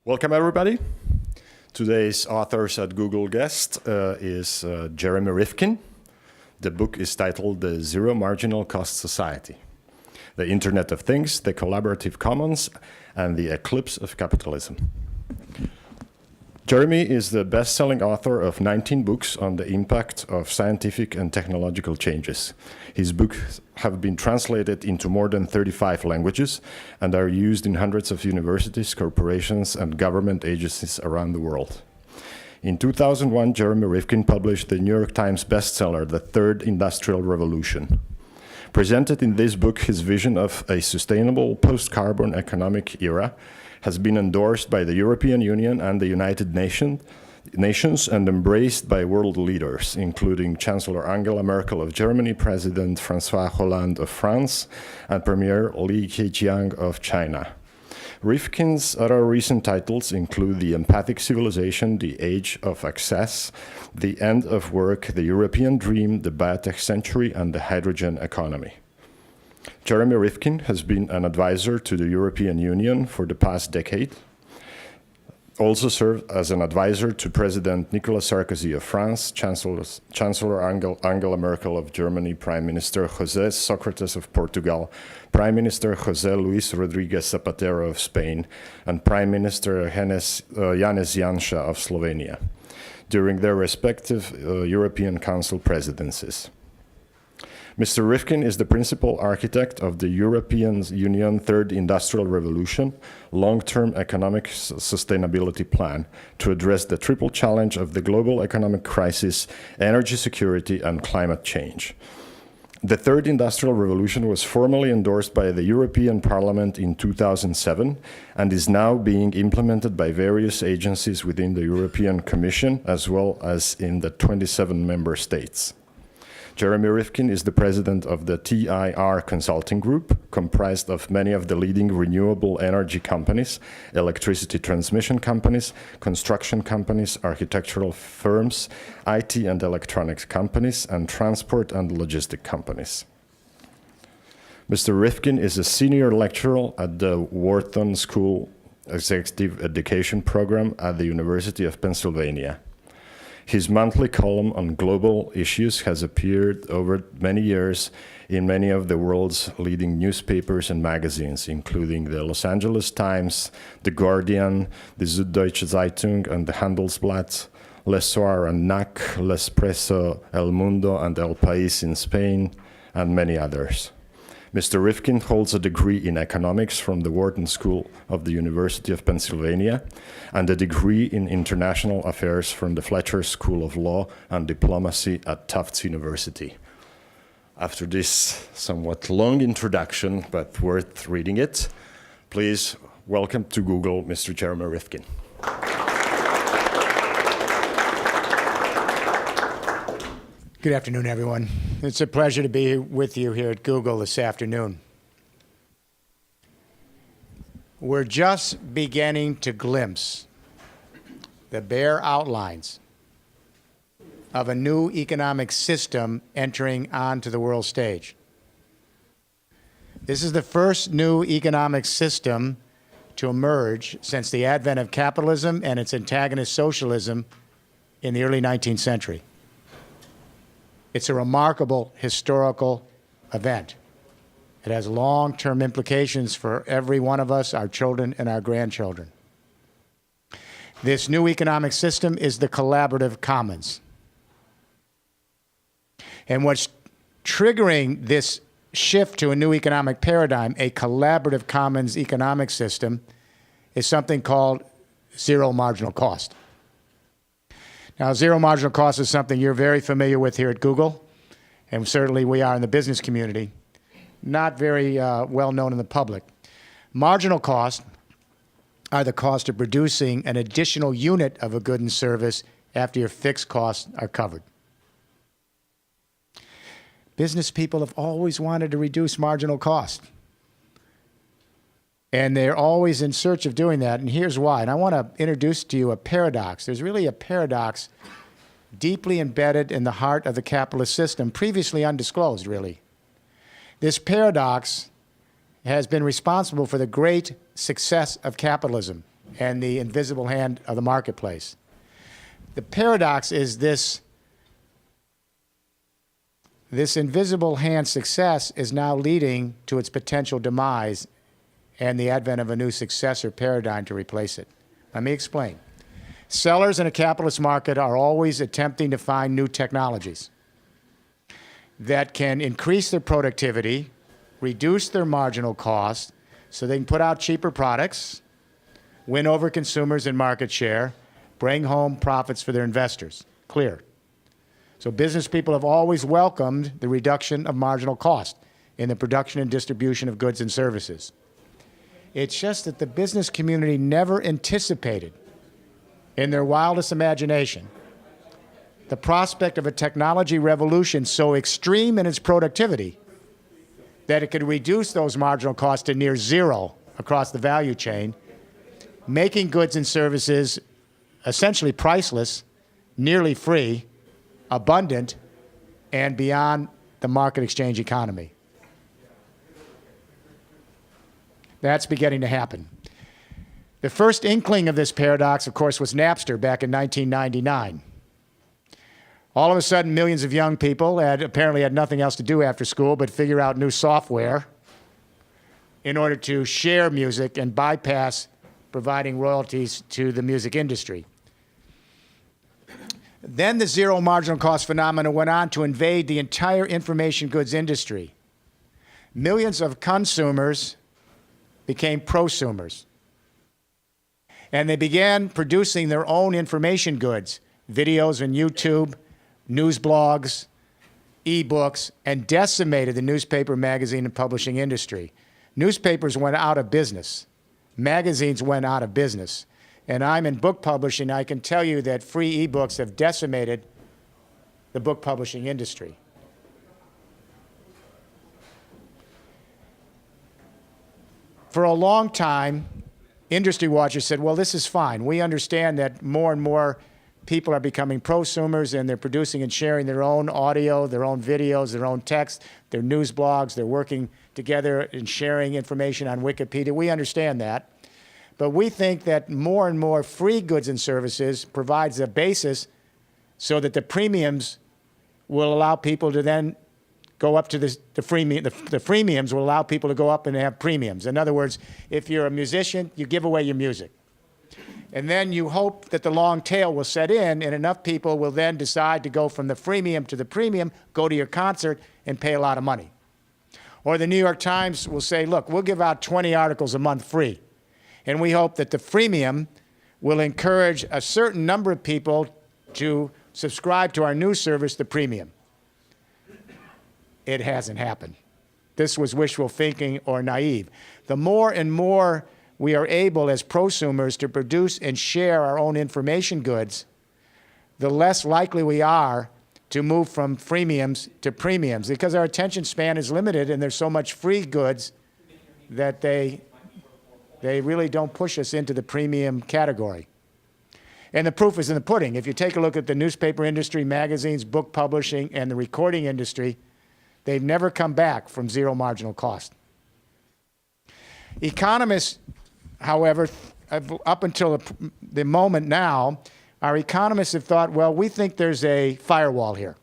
Welcome, everybody. Today's authors at Google guest is Jeremy Rifkin. The book is titled The Zero Marginal Cost Society: The Internet of Things, the Collaborative Commons, and the Eclipse of Capitalism. Jeremy is the best-selling author of 19 books on the impact of scientific and technological changes. His books have been translated into more than 35 languages and are used in hundreds of universities, corporations, and government agencies around the world. In 2001, Jeremy Rifkin published the New York Times bestseller, The Third Industrial Revolution. Presented in this book, his vision of a sustainable post-carbon economic era has been endorsed by the European Union and the United Nations and embraced by world leaders, including Chancellor Angela Merkel of Germany, President François Hollande of France, and Premier Li Keqiang of China. Rifkin's other recent titles include The Empathic Civilization, The Age of Access, The End of Work, The European Dream, The Biotech Century, and The Hydrogen Economy. Jeremy Rifkin has been an advisor to the European Union for the past decade, also served as an advisor to President Nicolas Sarkozy of France, Chancellor Angela Merkel of Germany, Prime Minister José Sócrates of Portugal, Prime Minister José Luis Rodríguez Zapatero of Spain, and Prime Minister Janez Janša of Slovenia, during their respective European Council presidencies. Mr. Rifkin is the principal architect of the European Union Third Industrial Revolution long-term economic sustainability plan to address the triple challenge of the global economic crisis, energy security, and climate change. The Third Industrial Revolution was formally endorsed by the European Parliament in 2007 and is now being implemented by various agencies within the European Commission as well as in the 27 member states. Jeremy Rifkin is the president of the TIR Consulting Group, comprised of many of the leading renewable energy companies, electricity transmission companies, construction companies, architectural firms, IT and electronics companies, and transport and logistic companies. Mr. Rifkin is a senior lecturer at the Wharton School Executive Education Program at the University of Pennsylvania. His monthly column on global issues has appeared over many years in many of the world's leading newspapers and magazines, including the Los Angeles Times, The Guardian, the Süddeutsche Zeitung, and the Handelsblatt, Le Soir and NAC, L'Espresso, El Mundo, and El País in Spain, and many others. Mr. Rifkin holds a degree in economics from the Wharton School of the University of Pennsylvania and a degree in international affairs from the Fletcher School of Law and Diplomacy at Tufts University. After this somewhat long introduction, but worth reading it, please welcome to Google Mr. Jeremy Rifkin. Good afternoon, everyone. It's a pleasure to be with you here at Google this afternoon. We're just beginning to glimpse the bare outlines of a new economic system entering onto the world stage. This is the first new economic system to emerge since the advent of capitalism and its antagonist socialism in the early 19th century. It's a remarkable historical event. It has long-term implications for every one of us, our children and our grandchildren. This new economic system is the collaborative commons. And what's triggering this shift to a new economic paradigm, a collaborative commons economic system, is something called zero marginal cost. Now, zero marginal cost is something you're very familiar with here at Google, and certainly we are in the business community. Not very well known in the public. Marginal costs are the cost of producing an additional unit of a good and service after your fixed costs are covered. Business people have always wanted to reduce marginal cost. And they're always in search of doing that, and here's why. And I want to introduce to you a paradox. There's really a paradox deeply embedded in the heart of the capitalist system, previously undisclosed, really. This paradox has been responsible for the great success of capitalism and the invisible hand of the marketplace. The paradox is this invisible hand success is now leading to its potential demise and the advent of a new successor paradigm to replace it. Let me explain. Sellers in a capitalist market are always attempting to find new technologies that can increase their productivity, reduce their marginal cost, so they can put out cheaper products, win over consumers and market share, bring home profits for their investors. Clear. So business people have always welcomed the reduction of marginal cost in the production and distribution of goods and services. It's just that the business community never anticipated, in their wildest imagination, the prospect of a technology revolution so extreme in its productivity that it could reduce those marginal costs to near zero across the value chain, making goods and services essentially priceless, nearly free, abundant, and beyond the market exchange economy. That's beginning to happen. The first inkling of this paradox, of course, was Napster back in 1999. All of a sudden, millions of young people apparently had nothing else to do after school but figure out new software in order to share music and bypass providing royalties to the music industry. Then the zero marginal cost phenomenon went on to invade the entire information goods industry. Millions of consumers became prosumers. And they began producing their own information goods, videos on YouTube, news blogs, e-books, and decimated the newspaper, magazine, and publishing industry. Newspapers went out of business. Magazines went out of business. And I'm in book publishing. I can tell you that free e-books have decimated the book publishing industry. For a long time, industry watchers said, well, this is fine. We understand that more and more people are becoming prosumers and they're producing and sharing their own audio, their own videos, their own text, their news blogs. They're working together and sharing information on Wikipedia. We understand that. But we think that more and more free goods and services provides a basis so that the premiums will allow people to then go up to the freemiums will allow people to go up and have premiums. In other words, if you're a musician, you give away your music. And then you hope that the long tail will set in and enough people will then decide to go from the freemium to the premium, go to your concert, and pay a lot of money. Or the New York Times will say, look, we'll give out 20 articles a month free. And we hope that the freemium will encourage a certain number of people to subscribe to our news service, the premium. It hasn't happened. This was wishful thinking or naive. The more and more we are able as prosumers to produce and share our own information goods, the less likely we are to move from freemiums to premiums because our attention span is limited and there's so much free goods that they really don't push us into the premium category. And the proof is in the pudding. If you take a look at the newspaper industry, magazines, book publishing, and the recording industry, they've never come back from zero marginal cost. Economists, however, up until the moment now, our economists have thought, well, we think there's a firewall here.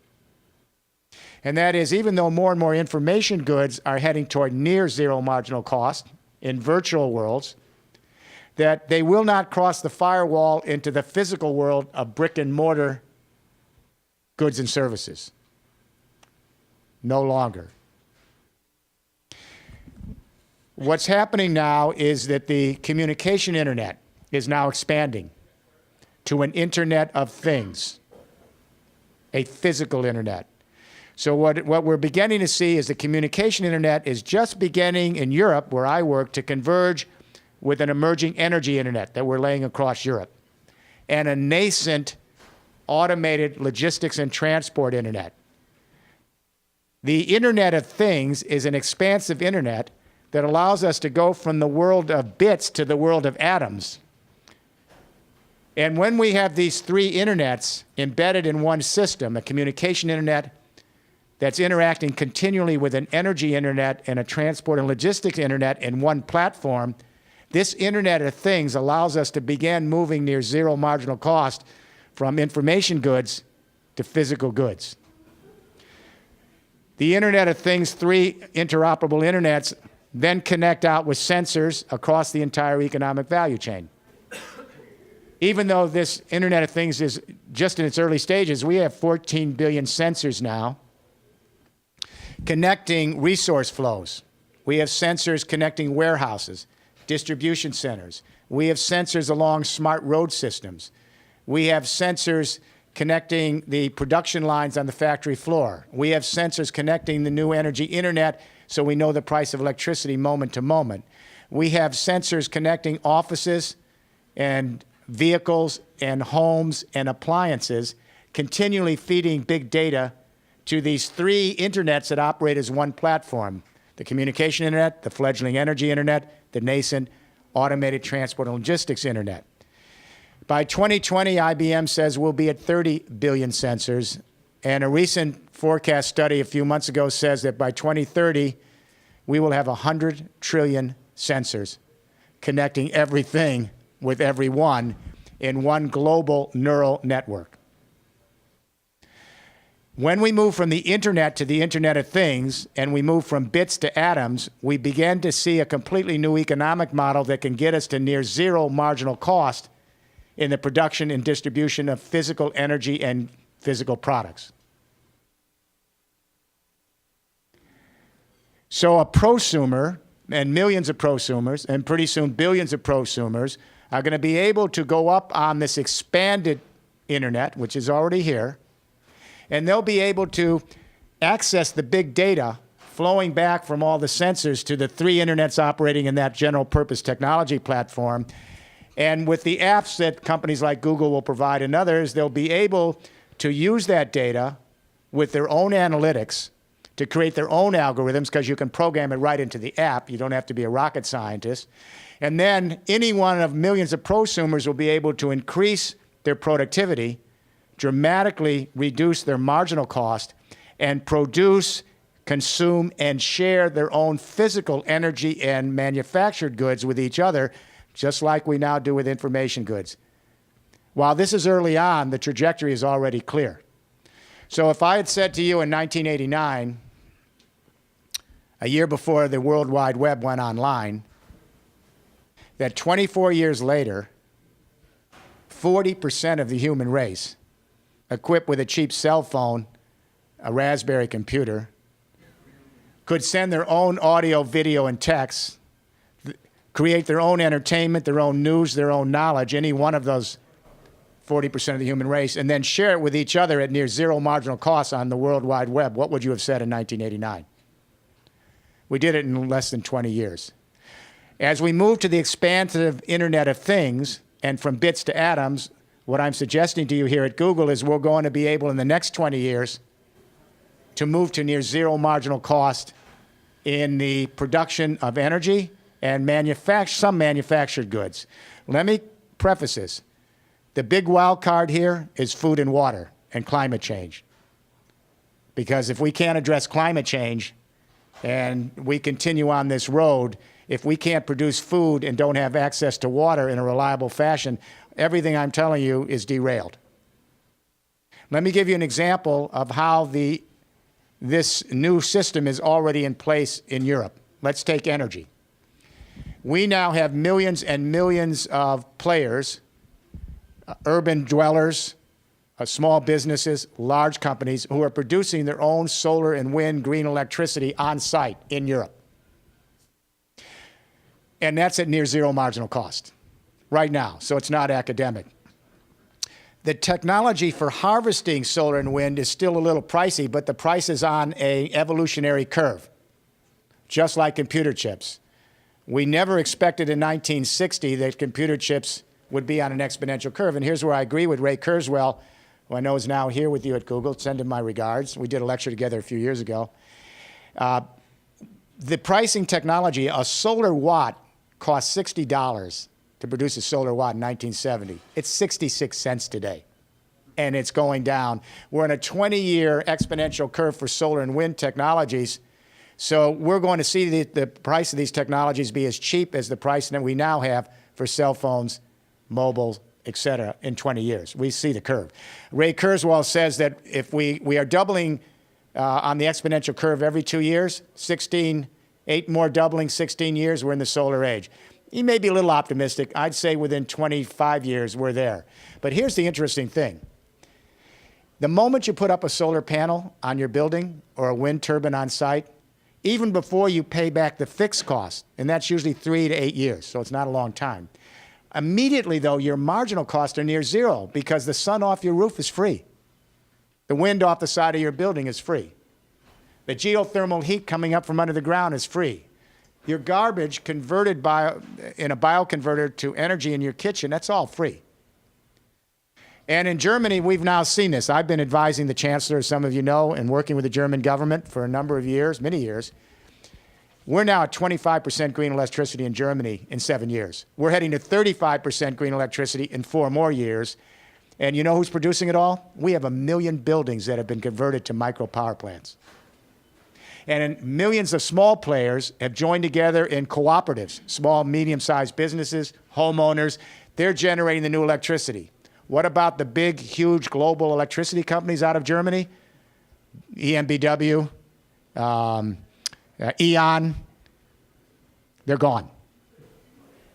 And that is, even though more and more information goods are heading toward near zero marginal cost in virtual worlds, that they will not cross the firewall into the physical world of brick and mortar goods and services. No longer. What's happening now is that the communication internet is now expanding to an internet of things, a physical internet. So what we're beginning to see is the communication internet is just beginning in Europe, where I work, to converge with an emerging energy internet that we're laying across Europe, and a nascent automated logistics and transport internet. The Internet of Things is an expansive internet that allows us to go from the world of bits to the world of atoms. And when we have these three internets embedded in one system, a communication internet that's interacting continually with an energy internet and a transport and logistics internet in one platform, This Internet of Things allows us to begin moving near zero marginal cost from information goods to physical goods. The Internet of Things, 3 interoperable internets, then connect out with sensors across the entire economic value chain. Even though this Internet of Things is just in its early stages, we have 14 billion sensors now connecting resource flows. We have sensors connecting warehouses, distribution centers. We have sensors along smart road systems. We have sensors connecting the production lines on the factory floor. We have sensors connecting the new energy internet so we know the price of electricity moment to moment. We have sensors connecting offices and vehicles and homes and appliances, continually feeding big data to these 3 internets that operate as one platform: the communication internet, the fledgling energy internet, the nascent automated transport and logistics internet. By 2020, IBM says we'll be at 30 billion sensors, and a recent forecast study a few months ago says that by 2030, we will have 100 trillion sensors connecting everything with everyone in one global neural network. When we move from the internet to the Internet of Things, and we move from bits to atoms, we begin to see a completely new economic model that can get us to near zero marginal cost in the production and distribution of physical energy and physical products. So a prosumer, and millions of prosumers, and pretty soon billions of prosumers, are going to be able to go up on this expanded internet, which is already here, and they'll be able to access the big data flowing back from all the sensors to the 3 internets operating in that general purpose technology platform. And with the apps that companies like Google will provide and others, they'll be able to use that data with their own analytics to create their own algorithms, because you can program it right into the app. You don't have to be a rocket scientist. And then any one of millions of prosumers will be able to increase their productivity, dramatically reduce their marginal cost, and produce, consume, and share their own physical energy and manufactured goods with each other, just like we now do with information goods. While this is early on, the trajectory is already clear. So if I had said to you in 1989, a year before the World Wide Web went online, that 24 years later, 40% of the human race, equipped with a cheap cell phone, a Raspberry computer, could send their own audio, video, and text, create their own entertainment, their own news, their own knowledge, any one of those 40% of the human race, and then share it with each other at near zero marginal cost on the World Wide Web, what would you have said in 1989? We did it in less than 20 years. As we move to the expansive Internet of Things, and from bits to atoms, what I'm suggesting to you here at Google is we're going to be able in the next 20 years to move to near zero marginal cost in the production of energy and some manufactured goods. Let me preface this. The big wild card here is food and water and climate change. Because if we can't address climate change and we continue on this road, if we can't produce food and don't have access to water in a reliable fashion, everything I'm telling you is derailed. Let me give you an example of how this new system is already in place in Europe. Let's take energy. We now have millions and millions of players, urban dwellers, small businesses, large companies who are producing their own solar and wind green electricity on site in Europe. And that's at near zero marginal cost right now, so it's not academic. The technology for harvesting solar and wind is still a little pricey, but the price is on an evolutionary curve, just like computer chips. We never expected in 1960 that computer chips would be on an exponential curve. And here's where I agree with Ray Kurzweil, who I know is now here with you at Google. Send him my regards. We did a lecture together a few years ago. The pricing technology, a solar watt cost $60 to produce a solar watt in 1970. It's 66 cents today, and it's going down. We're in a 20-year exponential curve for solar and wind technologies. So we're going to see the price of these technologies be as cheap as the price that we now have for cell phones, mobile, et cetera, in 20 years. We see the curve. Ray Kurzweil says that if we are doubling on the exponential curve every 2 years, 8 more doubling, 16 years, we're in the solar age. He may be a little optimistic. I'd say within 25 years, we're there. But here's the interesting thing. The moment you put up a solar panel on your building or a wind turbine on site, even before you pay back the fixed cost, and that's usually 3 to 8 years, so it's not a long time. Immediately, though, your marginal costs are near zero because the sun off your roof is free. The wind off the side of your building is free. The geothermal heat coming up from under the ground is free. Your garbage converted in a bioconverter to energy in your kitchen, that's all free. And in Germany, we've now seen this. I've been advising the chancellor, as some of you know, and working with the German government for a number of years, many years. We're now at 25% green electricity in Germany in 7 years. We're heading to 35% green electricity in 4 more years. And you know who's producing it all? We have 1 million buildings that have been converted to micro power plants. And millions of small players have joined together in cooperatives, small, medium-sized businesses, homeowners. They're generating the new electricity. What about the big, huge global electricity companies out of Germany? EnBW, E.ON, they're gone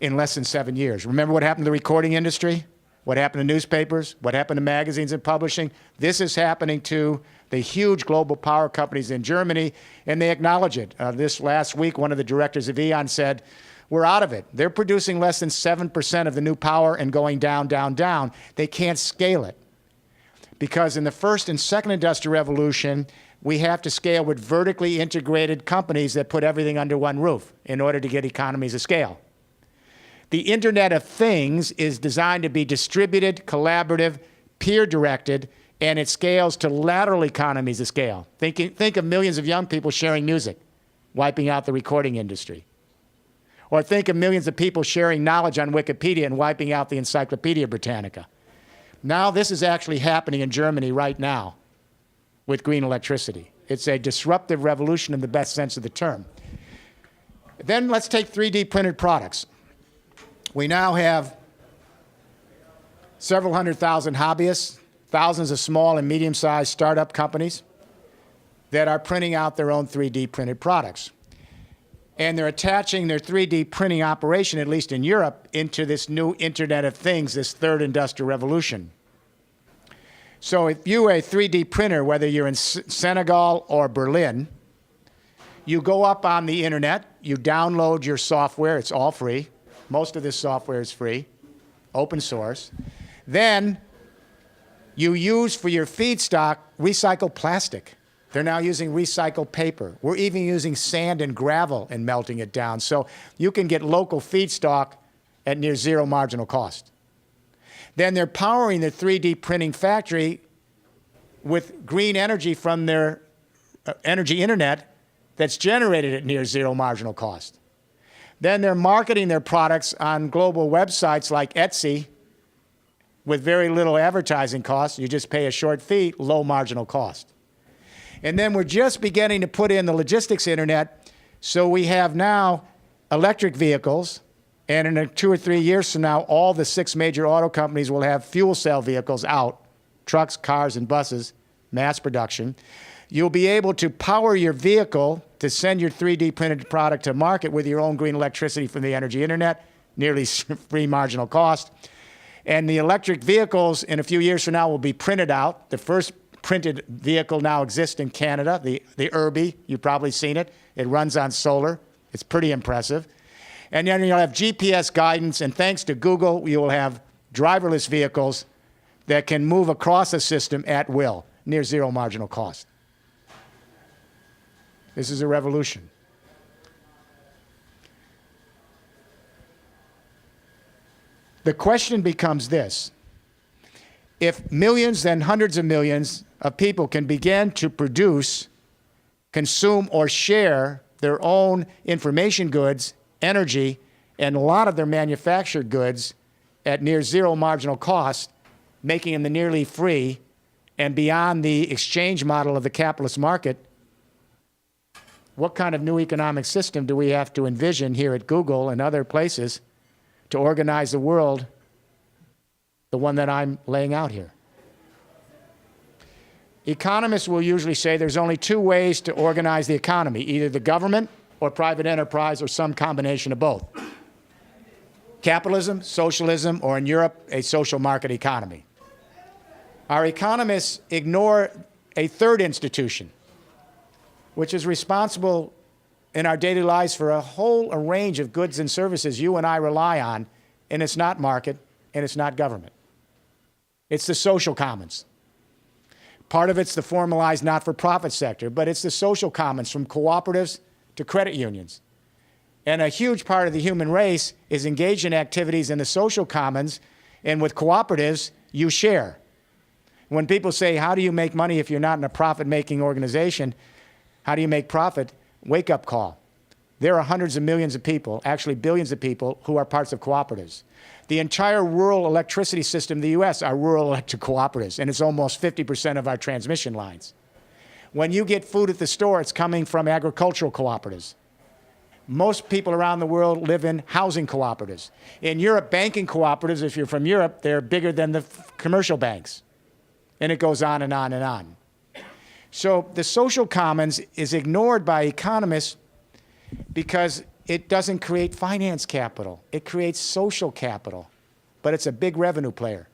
in less than 7 years. Remember what happened to the recording industry? What happened to newspapers? What happened to magazines and publishing? This is happening to the huge global power companies in Germany, and they acknowledge it. This last week, one of the directors of E.ON said, we're out of it. They're producing less than 7% of the new power and going down, down, down. They can't scale it. Because in the first and second industrial revolution, we have to scale with vertically integrated companies that put everything under one roof in order to get economies of scale. The Internet of Things is designed to be distributed, collaborative, peer-directed, and it scales to lateral economies of scale. Think of millions of young people sharing music, wiping out the recording industry. Or think of millions of people sharing knowledge on Wikipedia and wiping out the Encyclopedia Britannica. Now this is actually happening in Germany right now with green electricity. It's a disruptive revolution in the best sense of the term. Then let's take 3D printed products. We now have several 100,000 hobbyists, thousands of small and medium-sized startup companies that are printing out their own 3D printed products. And they're attaching their 3D printing operation, at least in Europe, into this new Internet of Things, this third industrial revolution. So if you're a 3D printer, whether you're in Senegal or Berlin, you go up on the internet, you download your software, it's all free. Most of this software is free, open source. Then you use for your feedstock recycled plastic. They're now using recycled paper. We're even using sand and gravel and melting it down. So you can get local feedstock at near zero marginal cost. Then they're powering their 3D printing factory with green energy from their energy internet that's generated at near zero marginal cost. Then they're marketing their products on global websites like Etsy with very little advertising costs. You just pay a short fee, low marginal cost. And then we're just beginning to put in the logistics internet, so we have now electric vehicles, and in 2 or 3 years from now, all the 6 major auto companies will have fuel cell vehicles out, trucks, cars, and buses, mass production. You'll be able to power your vehicle to send your 3D printed product to market with your own green electricity from the energy internet, nearly free marginal cost. And the electric vehicles in a few years from now will be printed out. The first printed vehicle now exists in Canada, the Irby. You've probably seen it. It runs on solar. It's pretty impressive. And then you'll have GPS guidance, and thanks to Google, you will have driverless vehicles that can move across a system at will, near zero marginal cost. This is a revolution. The question becomes this: if millions and hundreds of millions of people can begin to produce, consume, or share their own information goods, energy, and a lot of their manufactured goods at near zero marginal cost, making them nearly free and beyond the exchange model of the capitalist market, what kind of new economic system do we have to envision here at Google and other places to organize the world, the one that I'm laying out here? Economists will usually say there's only two ways to organize the economy, either the government or private enterprise or some combination of both. Capitalism, socialism, or in Europe, a social market economy. Our economists ignore a third institution, which is responsible in our daily lives for a range of goods and services you and I rely on, and it's not market, and it's not government. It's the social commons. Part of it's the formalized not-for-profit sector, but it's the social commons from cooperatives to credit unions. And a huge part of the human race is engaged in activities in the social commons, and with cooperatives, you share. When people say, how do you make money if you're not in a profit-making organization? How do you make profit? Wake-up call. There are hundreds of millions of people, actually billions of people, who are parts of cooperatives. The entire rural electricity system in the U.S. are rural electric cooperatives, and it's almost 50% of our transmission lines. When you get food at the store, it's coming from agricultural cooperatives. Most people around the world live in housing cooperatives. In Europe, banking cooperatives, if you're from Europe, they're bigger than the commercial banks. And it goes on and on and on. So the social commons is ignored by economists because it doesn't create finance capital. It creates social capital, but it's a big revenue player.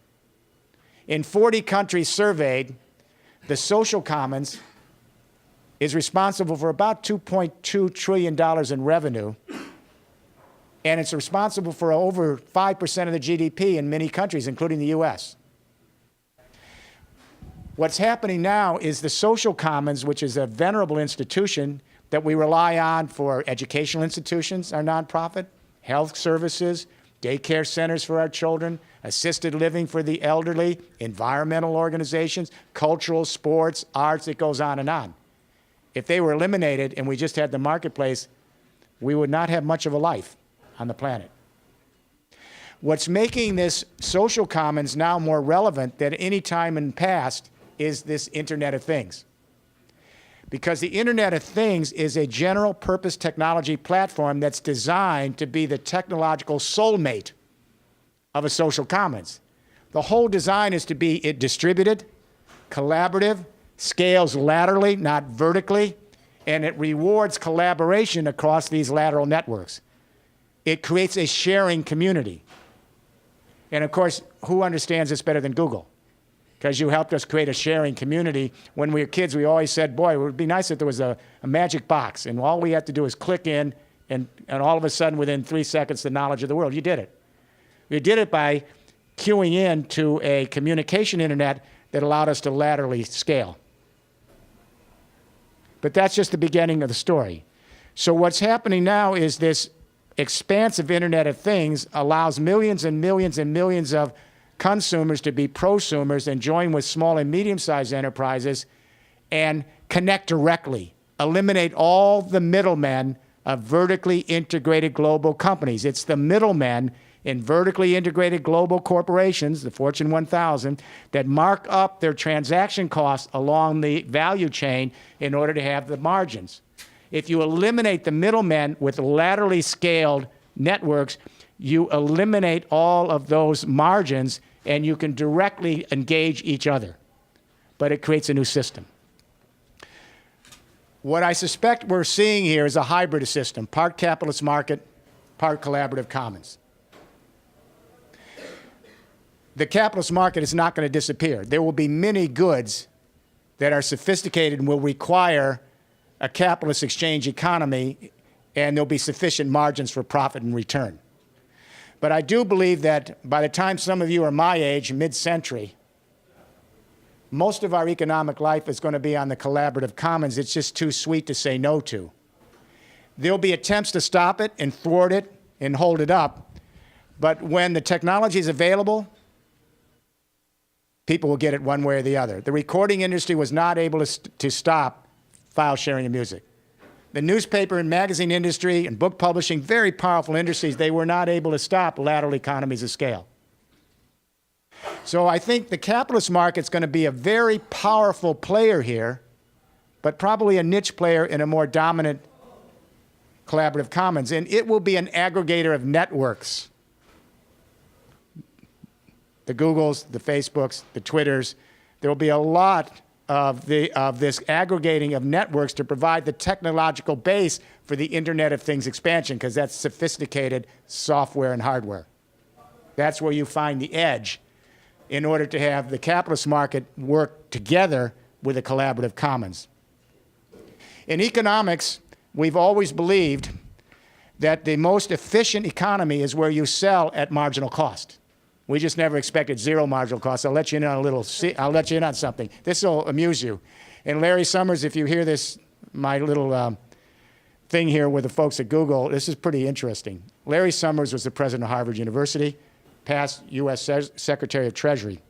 In 40 countries surveyed, the social commons is responsible for about $2.2 trillion in revenue, and it's responsible for over 5% of the GDP in many countries, including the US. What's happening now is the social commons, which is a venerable institution that we rely on for educational institutions, our nonprofit, health services, daycare centers for our children, assisted living for the elderly, environmental organizations, cultural, sports, arts, it goes on and on. If they were eliminated and we just had the marketplace, we would not have much of a life on the planet. What's making this social commons now more relevant than any time in the past is this Internet of Things. Because the Internet of Things is a general purpose technology platform that's designed to be the technological soulmate of a social commons. The whole design is to be distributed, collaborative, scales laterally, not vertically, and it rewards collaboration across these lateral networks. It creates a sharing community. And of course, who understands this better than Google? Because you helped us create a sharing community. When we were kids, we always said, boy, it would be nice if there was a magic box, and all we had to do is click in, and all of a sudden, within 3 seconds, the knowledge of the world. You did it. You did it by queuing in to a communication internet that allowed us to laterally scale. But that's just the beginning of the story. So what's happening now is this expansive Internet of Things allows millions and millions and millions of consumers to be prosumers and join with small and medium-sized enterprises and connect directly, eliminate all the middlemen of vertically integrated global companies. It's the middlemen in vertically integrated global corporations, the Fortune 1000, that mark up their transaction costs along the value chain in order to have the margins. If you eliminate the middlemen with laterally scaled networks, you eliminate all of those margins and you can directly engage each other. But it creates a new system. What I suspect we're seeing here is a hybrid system, part capitalist market, part collaborative commons. The capitalist market is not going to disappear. There will be many goods that are sophisticated and will require a capitalist exchange economy, and there'll be sufficient margins for profit and return. But I do believe that by the time some of you are my age, mid-century, most of our economic life is going to be on the collaborative commons. It's just too sweet to say no to. There'll be attempts to stop it and thwart it and hold it up. But when the technology is available, people will get it one way or the other. The recording industry was not able to stop file sharing of music. The newspaper and magazine industry and book publishing, very powerful industries, they were not able to stop lateral economies of scale. So I think the capitalist market's going to be a very powerful player here, but probably a niche player in a more dominant collaborative commons, and it will be an aggregator of networks. The Googles, the Facebooks, the Twitters. There will be a lot of this aggregating of networks to provide the technological base for the Internet of Things expansion, because that's sophisticated software and hardware. That's where you find the edge in order to have the capitalist market work together with the collaborative commons. In economics, we've always believed that the most efficient economy is where you sell at marginal cost. We just never expected zero marginal cost. I'll let you in on I'll let you in on something. This will amuse you. And Larry Summers, if you hear this, my little thing here with the folks at Google, this is pretty interesting. Larry Summers was the president of Harvard University, past U.S. Secretary of Treasury.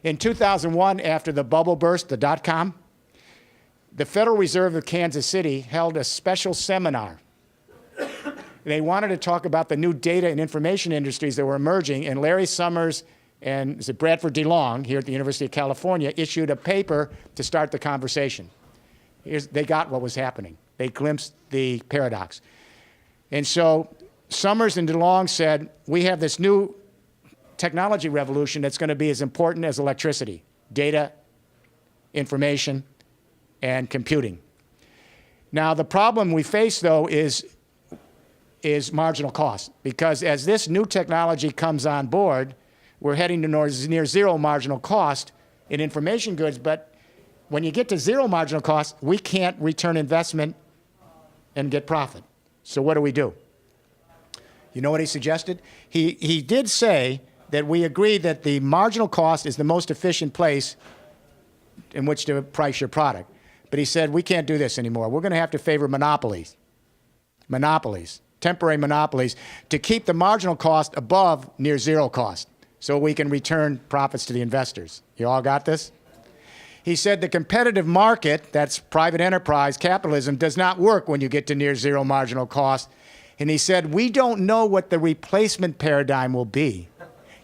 In 2001, after the bubble burst, the dot-com, the Federal Reserve of Kansas City held a special seminar. They wanted to talk about the new data and information industries that were emerging, and Larry Summers and Bradford DeLong here at the University of California issued a paper to start the conversation. They got what was happening. They glimpsed the paradox. And so Summers and DeLong said, we have this new technology revolution that's going to be as important as electricity, data, information, and computing. Now, the problem we face, though, is marginal cost, because as this new technology comes on board, we're heading to near zero marginal cost in information goods, but when you get to zero marginal cost, we can't return investment and get profit. So what do? You know what he suggested? He did say that we agree that the marginal cost is the most efficient place in which to price your product. But he said, we can't do this anymore. We're going to have to favor monopolies, temporary monopolies, to keep the marginal cost above near zero cost so we can return profits to the investors. You all got this? He said the competitive market, that's private enterprise capitalism, does not work when you get to near zero marginal cost. And he said, we don't know what the replacement paradigm will be.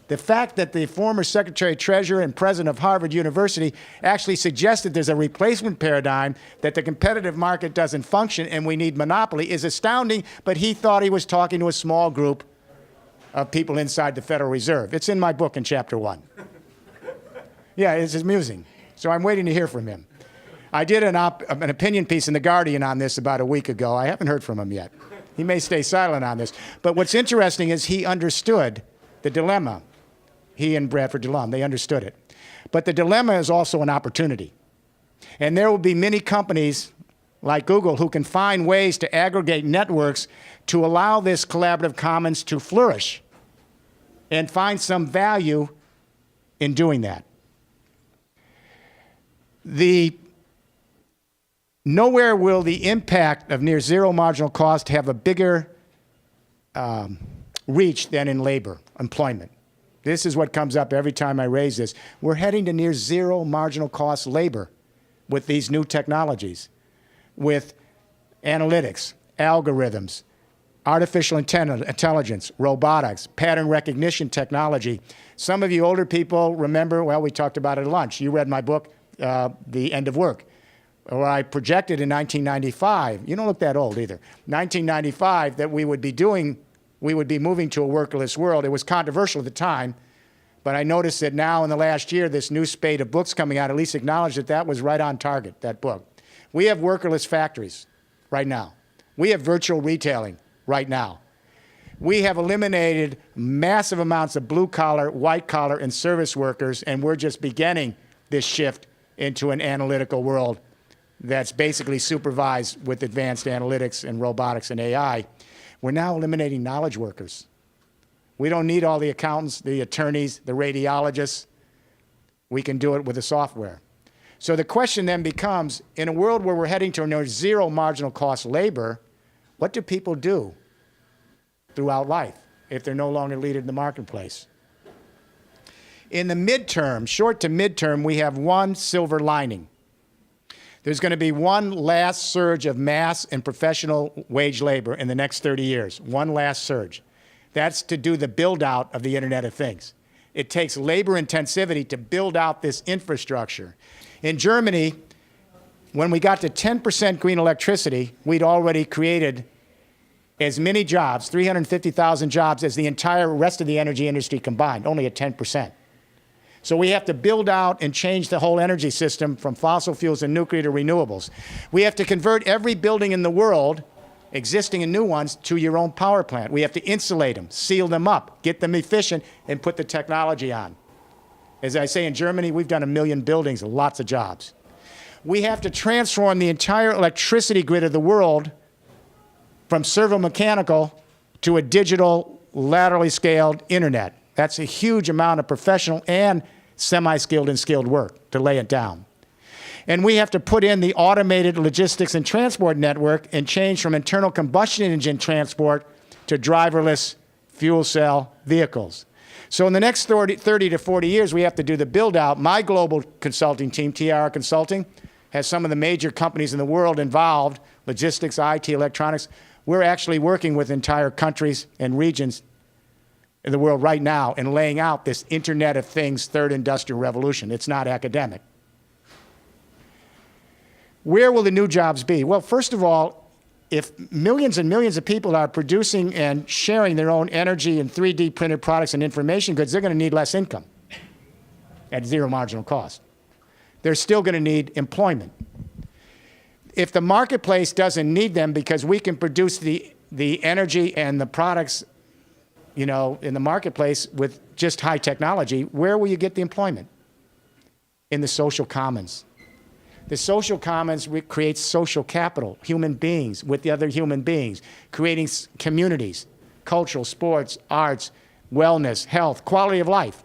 The fact that the former Secretary Treasurer and President of Harvard University actually suggested there's a replacement paradigm, that the competitive market doesn't function and we need monopoly, is astounding, but he thought he was talking to a small group of people inside the Federal Reserve. It's in my book in Chapter 1. Yeah, it's amusing. So I'm waiting to hear from him. I did an opinion piece in The Guardian on this about a week ago. I haven't heard from him yet. He may stay silent on this. But what's interesting is he understood the dilemma. He and Bradford DeLong, they understood it. But the dilemma is also an opportunity. And there will be many companies like Google who can find ways to aggregate networks to allow this collaborative commons to flourish and find some value in doing that. Nowhere will the impact of near zero marginal cost have a bigger reach than in labor, employment. This is what comes up every time I raise this. We're heading to near zero marginal cost labor with these new technologies, with analytics, algorithms, artificial intelligence, robotics, pattern recognition technology. Some of you older people remember, well, we talked about it at lunch. You read my book, The End of Work, where I projected in 1995, you don't look that old either, 1995, that we would be moving to a workerless world. It was controversial at the time, but I noticed that now in the last year, this new spate of books coming out at least acknowledged that that was right on target, that book. We have workerless factories right now. We have virtual retailing right now. We have eliminated massive amounts of blue-collar, white-collar, and service workers, and we're just beginning this shift into an analytical world that's basically supervised with advanced analytics and robotics and AI. We're now eliminating knowledge workers. We don't need all the accountants, the attorneys, the radiologists. We can do it with the software. So the question then becomes, in a world where we're heading to near zero marginal cost labor, what do people do throughout life if they're no longer needed in the marketplace? In the midterm, short to midterm, we have one silver lining. There's going to be one last surge of mass and professional wage labor in the next 30 years, one last surge. That's to do the build-out of the Internet of Things. It takes labor intensivity to build out this infrastructure. In Germany, when we got to 10% green electricity, we'd already created as many jobs, 350,000 jobs, as the entire rest of the energy industry combined, only at 10%. So we have to build out and change the whole energy system from fossil fuels and nuclear to renewables. We have to convert every building in the world, existing and new ones, to your own power plant. We have to insulate them, seal them up, get them efficient, and put the technology on. As I say, in Germany, we've done 1 million buildings, lots of jobs. We have to transform the entire electricity grid of the world from servomechanical to a digital, laterally scaled internet. That's a huge amount of professional and semi-skilled and skilled work to lay it down. And we have to put in the automated logistics and transport network and change from internal combustion engine transport to driverless fuel cell vehicles. So in the next 30 to 40 years, we have to do the build out. My global consulting team, TR Consulting, has some of the major companies in the world involved, logistics, IT, electronics. We're actually working with entire countries and regions in the world right now and laying out this Internet of Things third industrial revolution. It's not academic. Where will the new jobs be? Well, first of all, if millions and millions of people are producing and sharing their own energy and 3D printed products and information goods, they're going to need less income at zero marginal cost. They're still going to need employment. If the marketplace doesn't need them because we can produce the energy and the products, you know, in the marketplace with just high technology, where will you get the employment? In the social commons. The social commons creates social capital, human beings with the other human beings, creating communities, cultural, sports, arts, wellness, health, quality of life.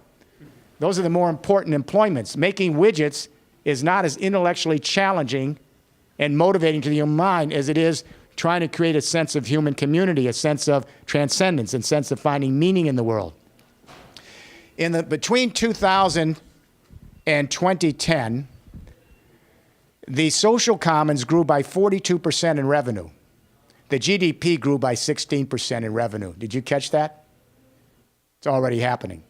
Those are the more important employments. Making widgets is not as intellectually challenging and motivating to the human mind as it is trying to create a sense of human community, a sense of transcendence, a sense of finding meaning in the world. Between 2000 and 2010, the social commons grew by 42% in revenue. The GDP grew by 16% in revenue. Did you catch that? It's already happening.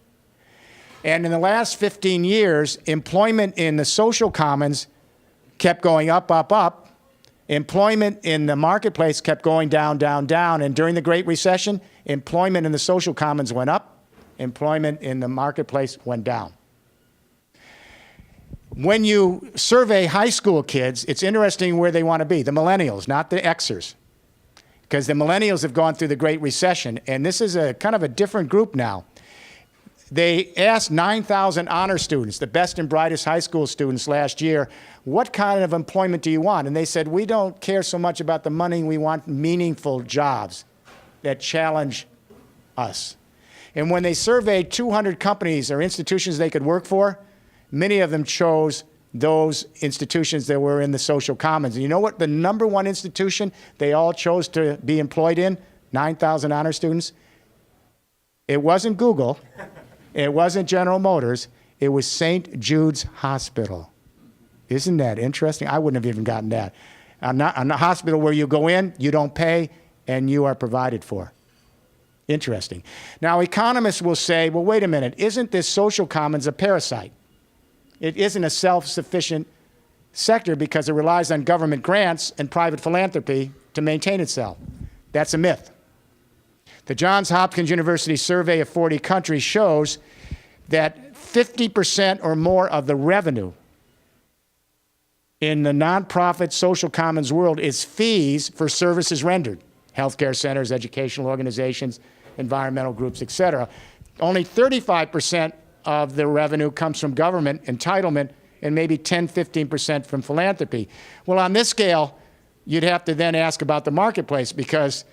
And in the last 15 years, employment in the social commons kept going up, up, up. Employment in the marketplace kept going down, down, down. And during the Great Recession, employment in the social commons went up. Employment in the marketplace went down. When you survey high school kids, it's interesting where they want to be. The millennials, not the Xers. Because the millennials have gone through the Great Recession. And this is a kind of a different group now. They asked 9,000 honor students, the best and brightest high school students last year, what kind of employment do you want? And they said, we don't care so much about the money, we want meaningful jobs that challenge us. And when they surveyed 200 companies or institutions they could work for, many of them chose those institutions that were in the social commons. And you know what the number one institution they all chose to be employed in? 9,000 honor students? It wasn't Google. It wasn't General Motors. It was St. Jude's Hospital. Isn't that interesting? I wouldn't have even gotten that. A hospital where you go in, you don't pay, and you are provided for. Interesting. Now, economists will say, well, wait a minute, isn't this social commons a parasite? It isn't a self-sufficient sector because it relies on government grants and private philanthropy to maintain itself. That's a myth. The Johns Hopkins University survey of 40 countries shows that 50% or more of the revenue in the nonprofit social commons world is fees for services rendered, healthcare centers, educational organizations, environmental groups, et cetera. Only 35% of the revenue comes from government entitlement and maybe 10, 15% from philanthropy. Well, on this scale, you'd have to then ask about the marketplace because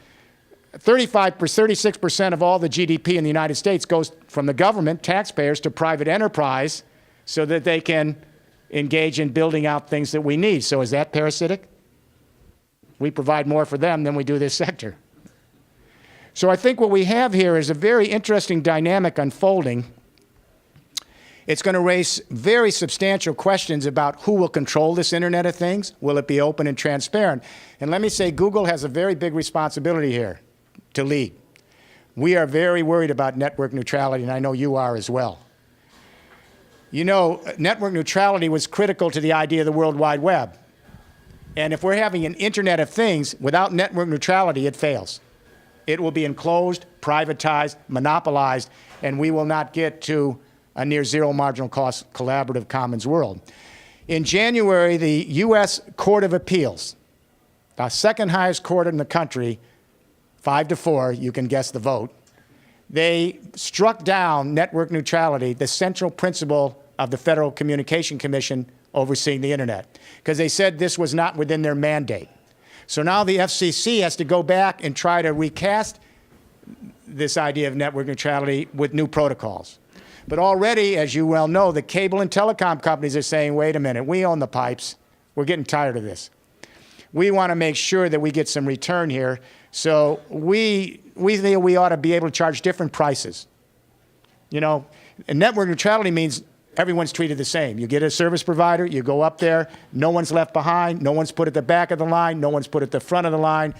36% of all the GDP in the United States goes from the government, taxpayers, to private enterprise so that they can engage in building out things that we need. So is that parasitic? We provide more for them than we do this sector. So I think what we have here is a very interesting dynamic unfolding. It's going to raise very substantial questions about who will control this Internet of Things. Will it be open and transparent? And let me say, Google has a very big responsibility here to lead. We are very worried about network neutrality, and I know you are as well. You know, network neutrality was critical to the idea of the World Wide Web. And if we're having an Internet of Things, without network neutrality, it fails. It will be enclosed, privatized, monopolized, and we will not get to a near zero marginal cost collaborative commons world. In January, the U.S. Court of Appeals, the second highest court in the country, 5-4, you can guess the vote, they struck down network neutrality, the central principle of the Federal Communication Commission overseeing the internet, because they said this was not within their mandate. So now the FCC has to go back and try to recast this idea of network neutrality with new protocols. But already, as you well know, the cable and telecom companies are saying, wait a minute, we own the pipes. We're getting tired of this. We want to make sure that we get some return here. So we think we ought to be able to charge different prices. You know, and network neutrality means everyone's treated the same. You get a service provider, you go up there, no one's left behind, no one's put at the back of the line, no one's put at the front of the line.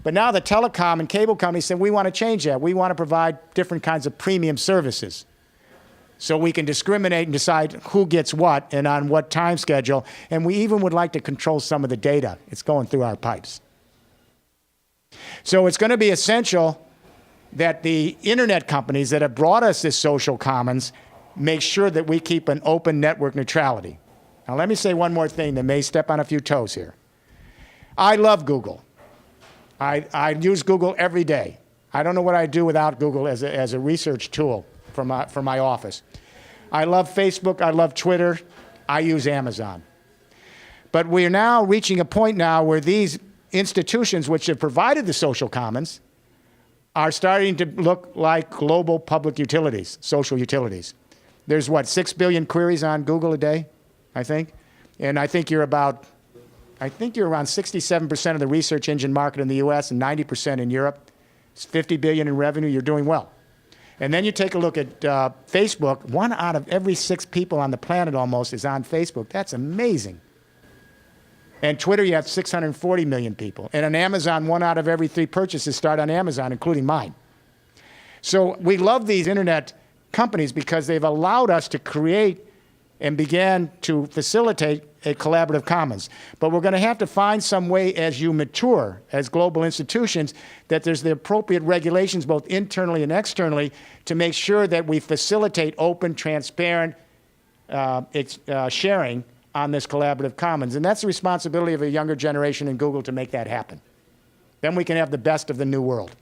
But now the telecom and cable companies said, we want to change that. We want to provide different kinds of premium services so we can discriminate and decide who gets what and on what time schedule. And we even would like to control some of the data. It's going through our pipes. So it's going to be essential that the internet companies that have brought us this social commons make sure that we keep an open network neutrality. Now let me say one more thing that may step on a few toes here. I love Google. I use Google every day. I don't know what I'd do without Google as a research tool for my office. I love Facebook. I love Twitter. I use Amazon. But we're now reaching a point now where these institutions which have provided the social commons are starting to look like global public utilities, social utilities. There's what, 6 billion queries on Google a day, I think? And I think you're around 67% of the research engine market in the US and 90% in Europe. It's 50 billion in revenue, you're doing well. And then you take a look at Facebook, 1 out of every 6 people on the planet almost is on Facebook. That's amazing. And Twitter, you have 640 million people. And on Amazon, 1 out of every 3 purchases start on Amazon, including mine. So we love these internet companies because they've allowed us to create and began to facilitate a collaborative commons. But we're going to have to find some way as you mature as global institutions that there's the appropriate regulations both internally and externally to make sure that we facilitate open, transparent sharing on this collaborative commons. And that's the responsibility of a younger generation in Google to make that happen. Then we can have the best of the new world.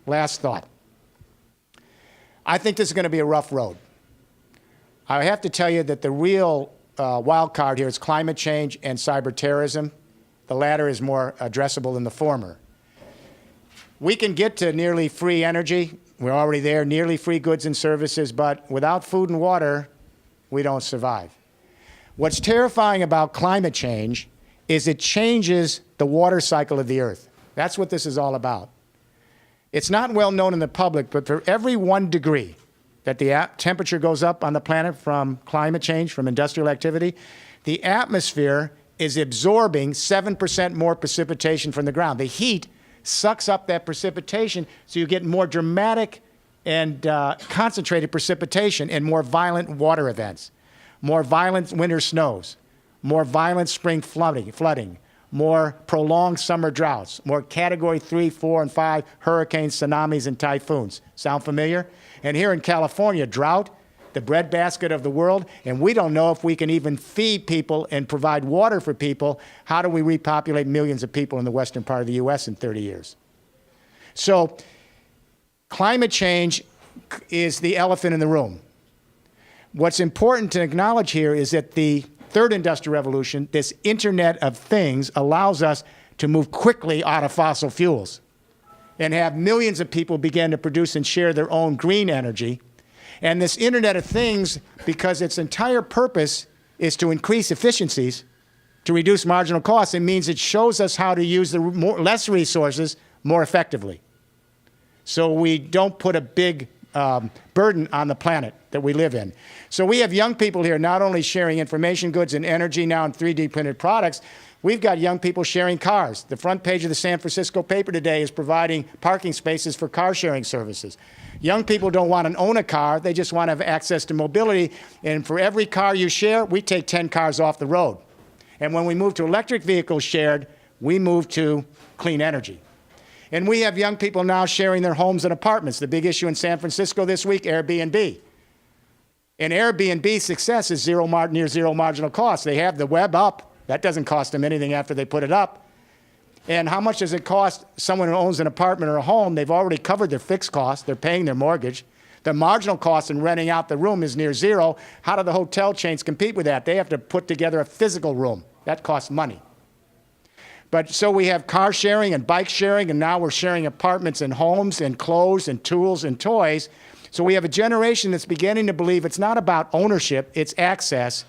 Last thought. I think this is going to be a rough road. I have to tell you that the real wild card here is climate change and cyber terrorism. The latter is more addressable than the former. We can get to nearly free energy. We're already there, nearly free goods and services, but without food and water, we don't survive. What's terrifying about climate change is it changes the water cycle of the Earth. That's what this is all about. It's not well known in the public, but for every 1 degree that the temperature goes up on the planet from climate change, from industrial activity, the atmosphere is absorbing 7% more precipitation from the ground. The heat sucks up that precipitation, so you get more dramatic and concentrated precipitation and more violent water events, more violent winter snows, more violent spring flooding, more prolonged summer droughts, more Category 3, 4, and 5 hurricanes, tsunamis, and typhoons. Sound familiar? And here in California, drought, the breadbasket of the world, and we don't know if we can even feed people and provide water for people. How do we repopulate millions of people in the western part of the U.S. in 30 years? So climate change is the elephant in the room. What's important to acknowledge here is that the third industrial revolution, this Internet of Things, allows us to move quickly out of fossil fuels and have millions of people begin to produce and share their own green energy. And this Internet of Things, because its entire purpose is to increase efficiencies, to reduce marginal costs, it means it shows us how to use the less resources more effectively. So we don't put a big burden on the planet that we live in. So we have young people here not only sharing information goods and energy now in 3D printed products, we've got young people sharing cars. The front page of the San Francisco paper today is providing parking spaces for car sharing services. Young people don't want to own a car, they just want to have access to mobility, and for every car you share, we take 10 cars off the road. And when we move to electric vehicles shared, we move to clean energy. And we have young people now sharing their homes and apartments. The big issue in San Francisco this week, Airbnb. And Airbnb's success is near zero marginal cost. They have the web up. That doesn't cost them anything after they put it up. And how much does it cost someone who owns an apartment or a home? They've already covered their fixed costs. They're paying their mortgage. The marginal cost in renting out the room is near zero. How do the hotel chains compete with that? They have to put together a physical room. That costs money. But so we have car sharing and bike sharing, and now we're sharing apartments and homes and clothes and tools and toys. So we have a generation that's beginning to believe it's not about ownership, it's access.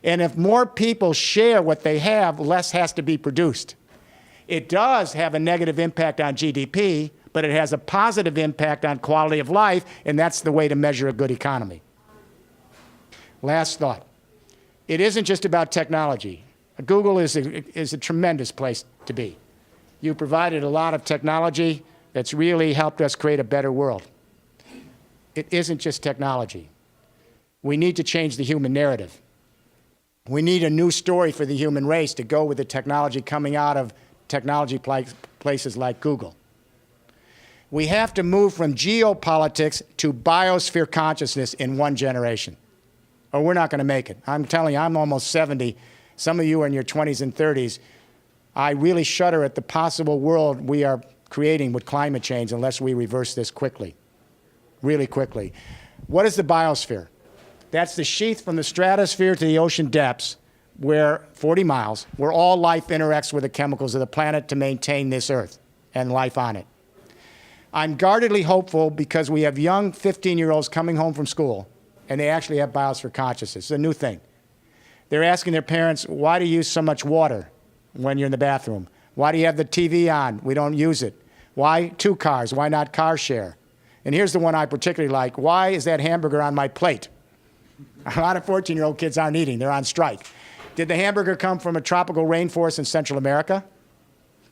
And if more people share what they have, less has to be produced. It does have a negative impact on GDP, but it has a positive impact on quality of life, and that's the way to measure a good economy. Last thought. It isn't just about technology. Google is a tremendous place to be. You provided a lot of technology that's really helped us create a better world. It isn't just technology. We need to change the human narrative. We need a new story for the human race to go with the technology coming out of technology places like Google. We have to move from geopolitics to biosphere consciousness in one generation, or we're not going to make it. I'm telling you, I'm almost 70. Some of you are in your 20s and 30s. I really shudder at the possible world we are creating with climate change unless we reverse this quickly, really quickly. What is the biosphere? That's the sheath from the stratosphere to the ocean depths, where 40 miles, where all life interacts with the chemicals of the planet to maintain this Earth and life on it. I'm guardedly hopeful because we have young 15-year-olds coming home from school, and they actually have biosphere consciousness. It's a new thing. They're asking their parents, why do you use so much water when you're in the bathroom? Why do you have the TV on? We don't use it. Why 2 cars? Why not car share? And here's the one I particularly like. Why is that hamburger on my plate? A lot of 14-year-old kids aren't eating. They're on strike. Did the hamburger come from a tropical rainforest in Central America?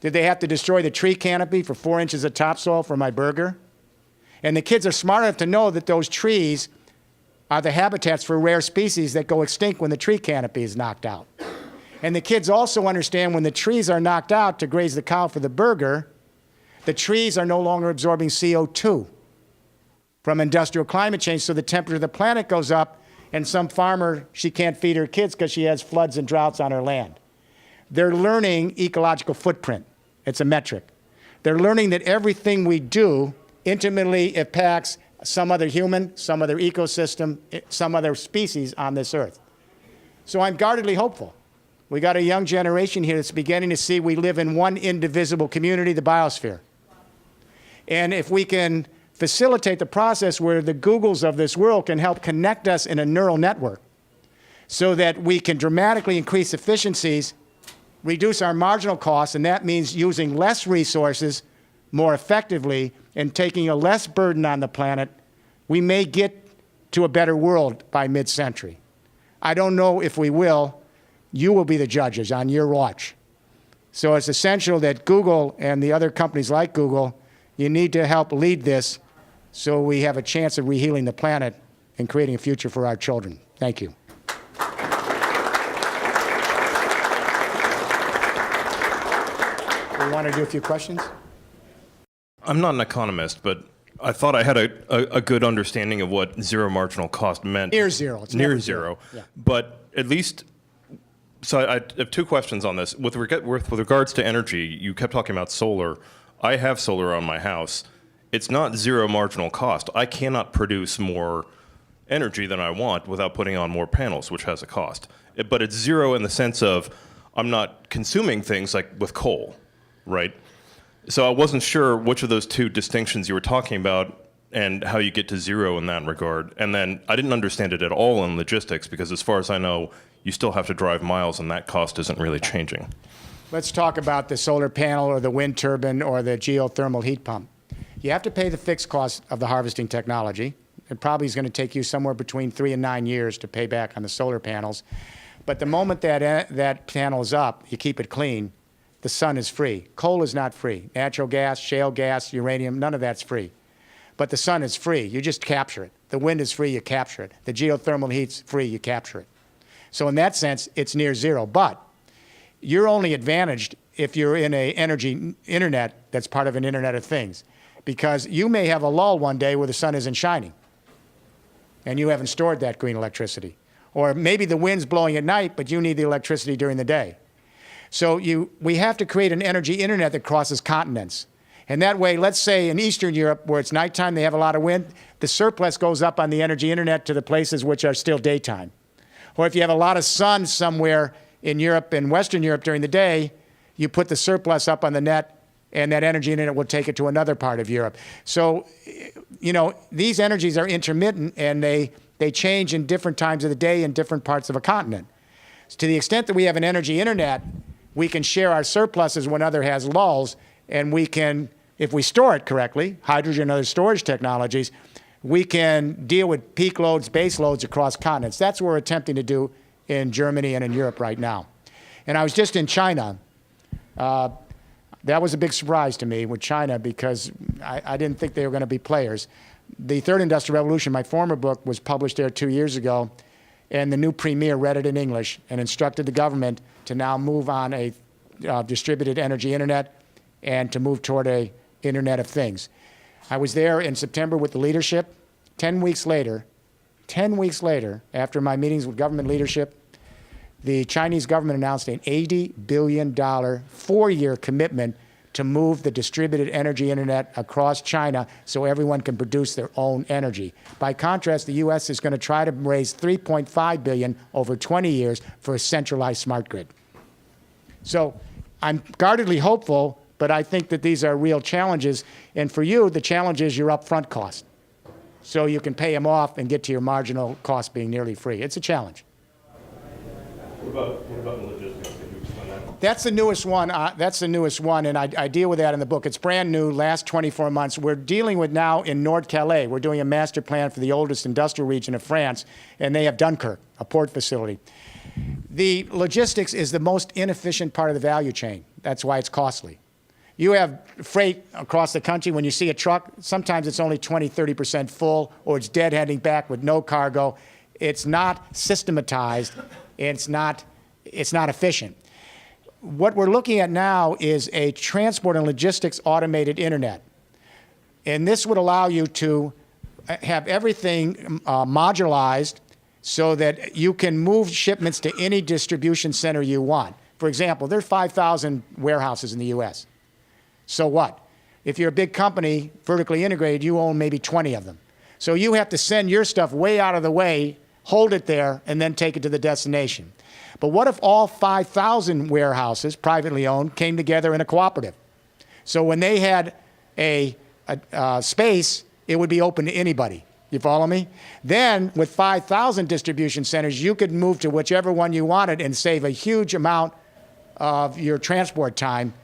Did they have to destroy the tree canopy for 4 inches of topsoil for my burger? And the kids are smart enough to know that those trees are the habitats for rare species that go extinct when the tree canopy is knocked out. And the kids also understand when the trees are knocked out to graze the cow for the burger, the trees are no longer absorbing CO2 from industrial climate change, so the temperature of the planet goes up, and some farmer, she can't feed her kids because she has floods and droughts on her land. They're learning ecological footprint. It's a metric. They're learning that everything we do intimately impacts some other human, some other ecosystem, some other species on this Earth. So I'm guardedly hopeful. We got a young generation here that's beginning to see we live in one indivisible community, the biosphere. And if we can facilitate the process where the Googles of this world can help connect us in a neural network so that we can dramatically increase efficiencies, reduce our marginal costs, and that means using less resources more effectively and taking a less burden on the planet, we may get to a better world by mid-century. I don't know if we will. You will be the judges on your watch. So it's essential that Google and the other companies like Google, you need to help lead this so we have a chance of rehealing the planet and creating a future for our children. Thank you. We want to do a few questions? I'm not an economist, but I thought I had a good understanding of what zero marginal cost meant. Near zero. It's near never zero. Yeah. But at least, so I have 2 questions on this. With regards to energy, you kept talking about solar. I have solar on my house. It's not zero marginal cost. I cannot produce more energy than I want without putting on more panels, which has a cost. But it's zero in the sense of I'm not consuming things like with coal, right? So I wasn't sure which of those 2 distinctions you were talking about and how you get to zero in that regard. And then I didn't understand it at all in logistics because as far as I know, you still have to drive miles and that cost isn't really changing. Let's talk about the solar panel or the wind turbine or the geothermal heat pump. You have to pay the fixed cost of the harvesting technology. It probably is going to take you somewhere between 3 and 9 years to pay back on the solar panels. But the moment that panel is up, you keep it clean, the sun is free. Coal is not free. Natural gas, shale gas, uranium, none of that's free. But the sun is free. You just capture it. The wind is free, you capture it. The geothermal heat's free, you capture it. So in that sense, it's near zero. But you're only advantaged if you're in an energy internet that's part of an Internet of Things. Because you may have a lull one day where the sun isn't shining and you haven't stored that green electricity. Or maybe the wind's blowing at night, but you need the electricity during the day. So we have to create an energy internet that crosses continents. And that way, let's say in Eastern Europe, where it's nighttime, they have a lot of wind, the surplus goes up on the energy internet to the places which are still daytime. Or if you have a lot of sun somewhere in Europe and Western Europe during the day, you put the surplus up on the net, and that energy internet will take it to another part of Europe. So, you know, these energies are intermittent, and they change in different times of the day in different parts of a continent. So to the extent that we have an energy internet, we can share our surpluses when other has lulls, and we can, if we store it correctly, hydrogen and other storage technologies, we can deal with peak loads, base loads across continents. That's what we're attempting to do in Germany and in Europe right now. And I was just in China. That was a big surprise to me with China because I didn't think they were going to be players. The Third Industrial Revolution, my former book, was published there 2 years ago, and the new premier read it in English and instructed the government to now move on a distributed energy internet and to move toward a Internet of Things. I was there in September with the leadership. 10 weeks later, after my meetings with government leadership, the Chinese government announced an $80 billion 4-year commitment to move the distributed energy internet across China so everyone can produce their own energy. By contrast, the U.S. is going to try to raise $3.5 billion over 20 years for a centralized smart grid. So I'm guardedly hopeful, but I think that these are real challenges. And for you, the challenge is your upfront cost. So you can pay them off and get to your marginal cost being nearly free. It's a challenge. What about the logistics? Can you explain that? That's the newest one, and I deal with that in the book. It's brand new, last 24 months. We're dealing with now in Nord-Calais. We're doing a master plan for the oldest industrial region of France, and they have Dunkirk, a port facility. The logistics is the most inefficient part of the value chain. That's why it's costly. You have freight across the country. When you see a truck, sometimes it's only 20, 30% full, or it's deadheading back with no cargo. It's not systematized. It's not efficient. What we're looking at now is a transport and logistics automated internet. And this would allow you to have everything modularized so that you can move shipments to any distribution center you want. For example, there are 5,000 warehouses in the U.S. So what? If you're a big company, vertically integrated, you own maybe 20 of them. So you have to send your stuff way out of the way, hold it there, and then take it to the destination. But what if all 5,000 warehouses, privately owned, came together in a cooperative? So when they had a space, it would be open to anybody. You follow me? Then, with 5,000 distribution centers, you could move to whichever one you wanted and save a huge amount of your transport time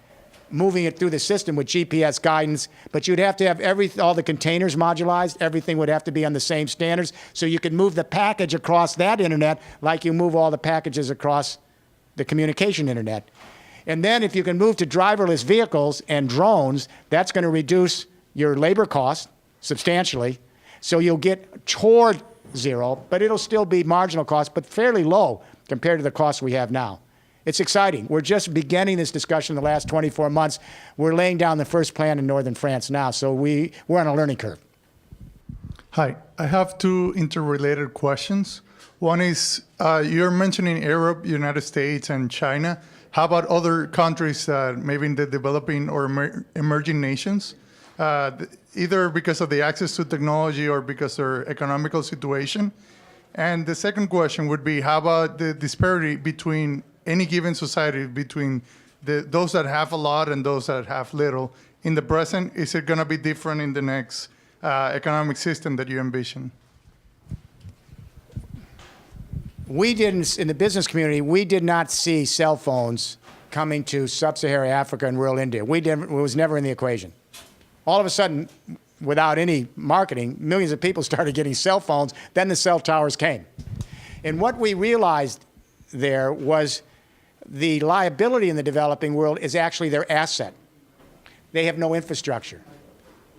moving it through the system with GPS guidance, but you'd have to have all the containers modularized. Everything would have to be on the same standards, so you could move the package across that internet like you move all the packages across the communication internet. And then if you can move to driverless vehicles and drones, that's going to reduce your labor cost substantially, so you'll get toward zero, but it'll still be marginal cost, but fairly low compared to the costs we have now. It's exciting. We're just beginning this discussion in the last 24 months. We're laying down the first plan in northern France now, so we're on a learning curve. Hi, I have two interrelated questions. One is, you're mentioning Europe, United States, and China. How about other countries, maybe in the developing or emerging nations, either because of the access to technology or because of their economical situation? And the second question would be, how about the disparity between any given society, between those that have a lot and those that have little? In the present, is it going to be different in the next economic system that you envision? We didn't, in the business community, we did not see cell phones coming to sub-Saharan Africa and rural India. It was never in the equation. All of a sudden, without any marketing, millions of people started getting cell phones, then the cell towers came. And what we realized there was the liability in the developing world is actually their asset. They have no infrastructure.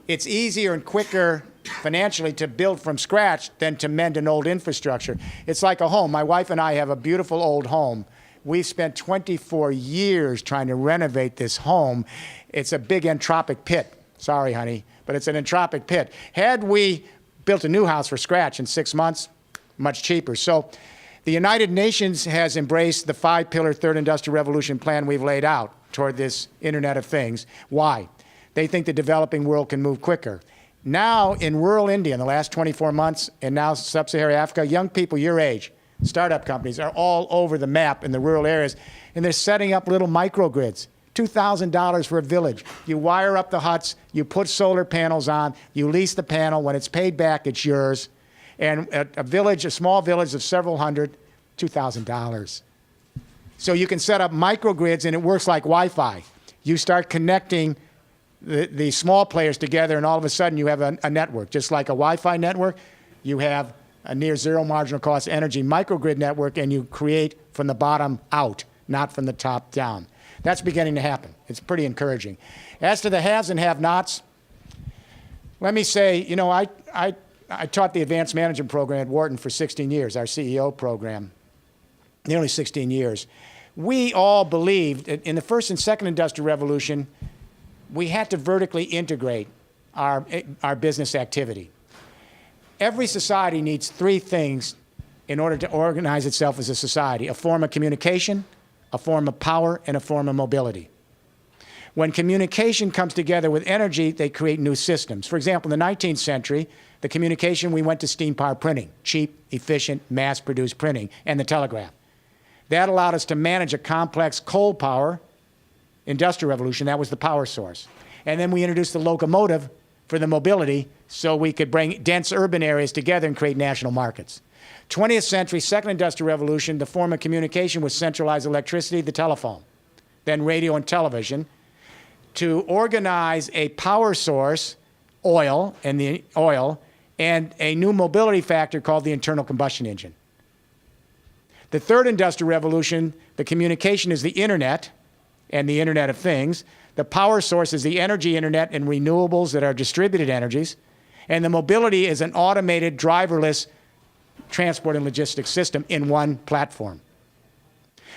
It's easier and quicker financially to build from scratch than to mend an old infrastructure. It's like a home. My wife and I have a beautiful old home, We've spent 24 years trying to renovate this home. It's a big entropic pit. Sorry, honey, but it's an entropic pit. Had we built a new house from scratch in 6 months, much cheaper. So the United Nations has embraced the 5-pillar third industrial revolution plan we've laid out toward this Internet of Things. Why? They think the developing world can move quicker. Now, in rural India, in the last 24 months, and now sub-Saharan Africa, young people your age, startup companies are all over the map in the rural areas, and they're setting up little microgrids. $2,000 for a village. You wire up the huts, you put solar panels on, you lease the panel. When it's paid back, it's yours. And a village, a small village of several hundred, $2,000. So you can set up microgrids, and it works like Wi-Fi. You start connecting the small players together, and all of a sudden you have a network. Just like a Wi-Fi network, you have a near zero marginal cost energy microgrid network, and you create from the bottom out, not from the top down. That's beginning to happen. It's pretty encouraging. As to the haves and have-nots, let me say, you know, I taught the advanced management program at Wharton for 16 years, our CEO program, nearly 16 years. We all believed in the first and second industrial revolution, we had to vertically integrate our business activity. Every society needs 3 things in order to organize itself as a society: a form of communication, a form of power, and a form of mobility. When communication comes together with energy, they create new systems. For example, in the 19th century, the communication, we went to steam power printing, cheap, efficient, mass-produced printing, and the telegraph. That allowed us to manage a complex coal power industrial revolution. That was the power source. And then we introduced the locomotive for the mobility so we could bring dense urban areas together and create national markets. 20th century, second industrial revolution, the form of communication was centralized electricity, the telephone, then radio and television, to organize a power source, oil, and a new mobility factor called the internal combustion engine. The third industrial revolution, the communication is the internet and the Internet of Things. The power source is the energy internet and renewables that are distributed energies. And the mobility is an automated, driverless transport and logistics system in one platform.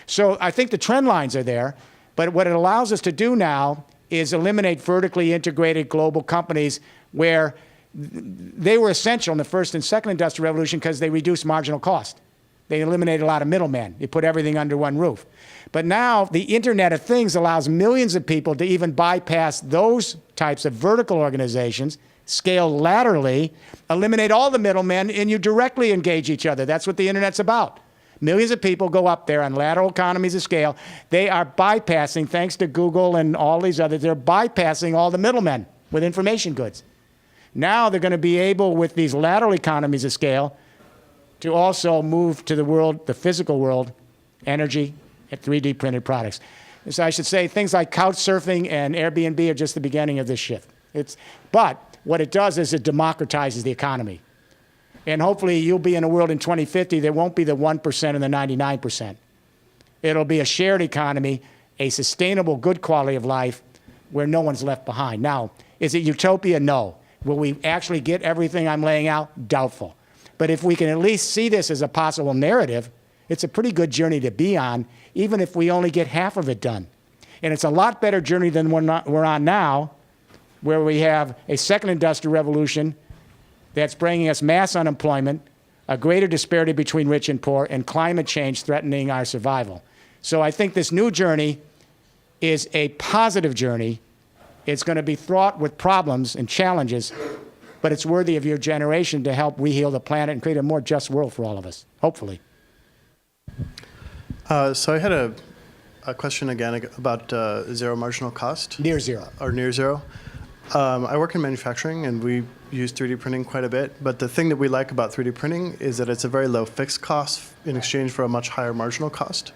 So I think the trend lines are there, but what it allows us to do now is eliminate vertically integrated global companies where they were essential in the first and second industrial revolution because they reduced marginal cost. They eliminated a lot of middlemen. They put everything under one roof. But now the Internet of Things allows millions of people to even bypass those types of vertical organizations, scale laterally, eliminate all the middlemen, and you directly engage each other. That's what the Internet's about. Millions of people go up there on lateral economies of scale. They are bypassing, thanks to Google and all these others, they're bypassing all the middlemen with information goods. Now they're going to be able, with these lateral economies of scale, to also move to the world, the physical world, energy, and 3D printed products. So I should say things like couch surfing and Airbnb are just the beginning of this shift. But what it does is it democratizes the economy. And hopefully you'll be in a world in 2050 that won't be the 1% and the 99%. It'll be a shared economy, a sustainable, good quality of life where no one's left behind. Now, is it utopia? No. Will we actually get everything I'm laying out? Doubtful. But if we can at least see this as a possible narrative, it's a pretty good journey to be on, even if we only get half of it done. And it's a lot better journey than we're on now, where we have a second industrial revolution that's bringing us mass unemployment, a greater disparity between rich and poor, and climate change threatening our survival. So I think this new journey is a positive journey. It's going to be fraught with problems and challenges, but it's worthy of your generation to help reheal the planet and create a more just world for all of us, hopefully. So I had a question again about zero marginal cost. Near zero. Or near zero. I work in manufacturing, and we use 3D printing quite a bit. But the thing that we like about 3D printing is that it's a very low fixed cost in exchange for a much higher marginal cost.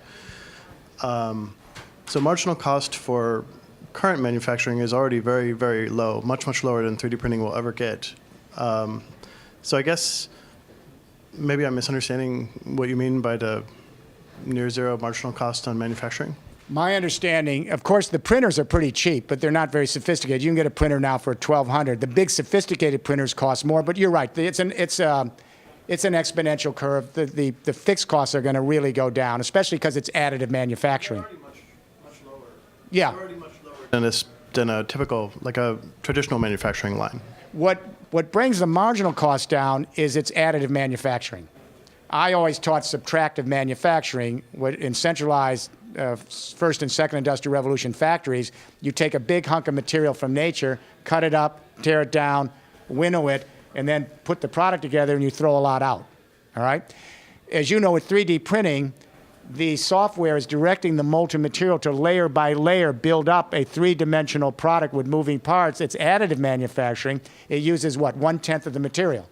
So marginal cost for current manufacturing is already very, very low, much, much lower than 3D printing will ever get. So I guess maybe I'm misunderstanding what you mean by the near zero marginal cost on manufacturing. My understanding, of course, the printers are pretty cheap, but they're not very sophisticated. You can get a printer now for $1,200. The big sophisticated printers cost more, but you're right. It's It's an exponential curve. The fixed costs are going to really go down, especially because it's additive manufacturing. They're already much lower. Yeah. They're already much lower than a typical, like a traditional manufacturing line. What brings the marginal cost down is its additive manufacturing. I always taught subtractive manufacturing. In centralized first and second industrial revolution factories, you take a big hunk of material from nature, cut it up, tear it down, winnow it, and then put the product together and you throw a lot out, all right? As you know, with 3D printing, the software is directing the molten material to layer by layer build up a three-dimensional product with moving parts. It's additive manufacturing. It uses, what, 1/10 of the material.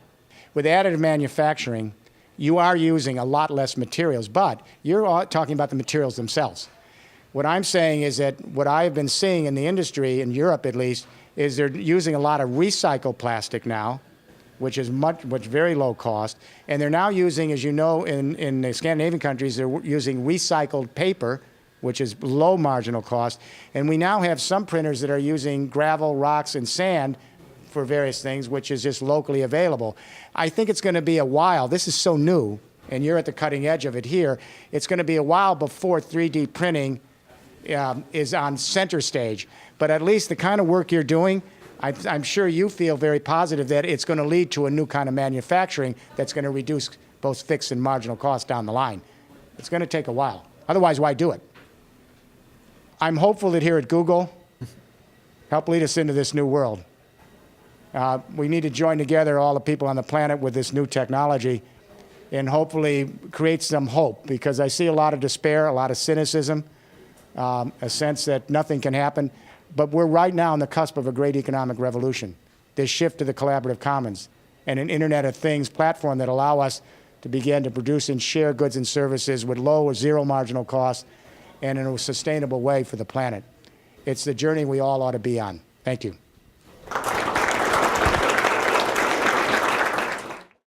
With additive manufacturing, you are using a lot less materials, but you're all talking about the materials themselves. What I'm saying is that what I've been seeing in the industry, in Europe at least, is they're using a lot of recycled plastic now, which is very low cost. And they're now using, as you know, in the Scandinavian countries, they're using recycled paper, which is low marginal cost. And we now have some printers that are using gravel, rocks, and sand for various things, which is just locally available. I think it's going to be a while. This is so new, and you're at the cutting edge of it here. It's going to be a while before 3D printing is on center stage. But at least the kind of work you're doing, I'm sure you feel very positive that it's going to lead to a new kind of manufacturing that's going to reduce both fixed and marginal costs down the line. It's going to take a while. Otherwise, why do it? I'm hopeful that here at Google, help lead us into this new world. We need to join together all the people on the planet with this new technology and hopefully create some hope, because I see a lot of despair, a lot of cynicism, a sense that nothing can happen. But we're right now on the cusp of a great economic revolution, this shift to the collaborative commons and an Internet of Things platform that allow us to begin to produce and share goods and services with low or zero marginal cost and in a sustainable way for the planet. It's the journey we all ought to be on. Thank you.